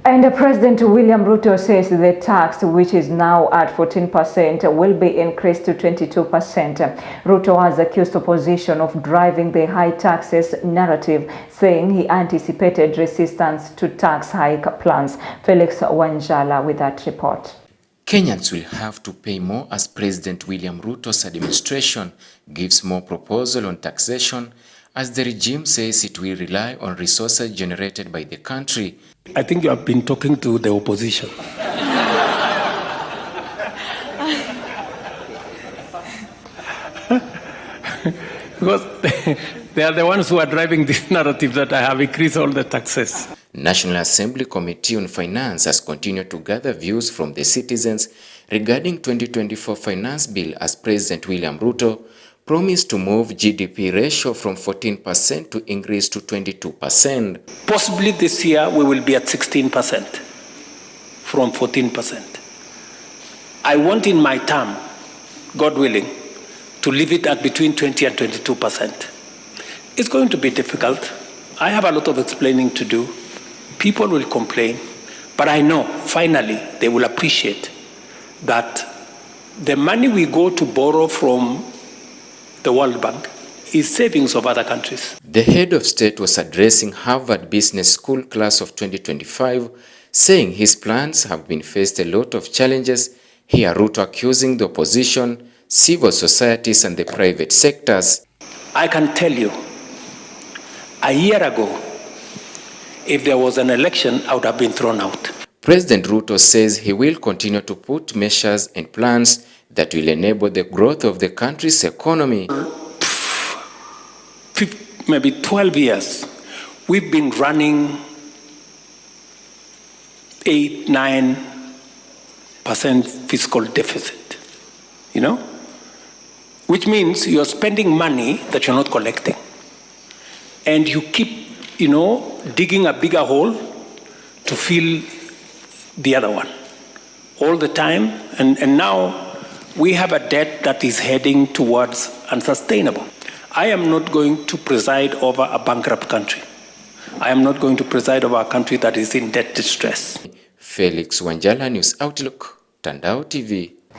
And President William Ruto says the tax, which is now at 14%, will be increased to 22%. Ruto has accused opposition of driving the high taxes narrative, saying he anticipated resistance to tax hike plans. Felix Wanjala with that report. Kenyans will have to pay more as President William Ruto's administration gives more proposal on taxation, as the regime says it will rely on resources generated by the country. I think you have been talking to the opposition. Because they are the ones who are driving this narrative that I have increased all the taxes. National Assembly Committee on Finance has continued to gather views from the citizens regarding 2024 finance bill, as President William Ruto promised to move GDP ratio from 14% to increase to 22%. Possibly this year we will be at 16% from 14%. I want in my term, God willing, to leave it at between 20 and 22%. It's going to be difficult. I have a lot of explaining to do. People will complain, but I know finally they will appreciate that the money we go to borrow from the World Bank is savings of other countries. The head of state was addressing Harvard Business School class of 2025, saying his plans have been faced a lot of challenges. Here Ruto accusing the opposition, civil societies and the private sectors. I can tell you, a year ago, if there was an election, I would have been thrown out. President Ruto says he will continue to put measures and plans that will enable the growth of the country's economy. Maybe 12 years, we've been running 8-9% fiscal deficit, which means you're spending money that you're not collecting. And you keep, digging a bigger hole to fill the other one all the time. And now we have a debt that is heading towards unsustainable. I am not going to preside over a bankrupt country. I am not going to preside over a country that is in debt distress. Felix Wanjala, News Outlook, Tandao TV.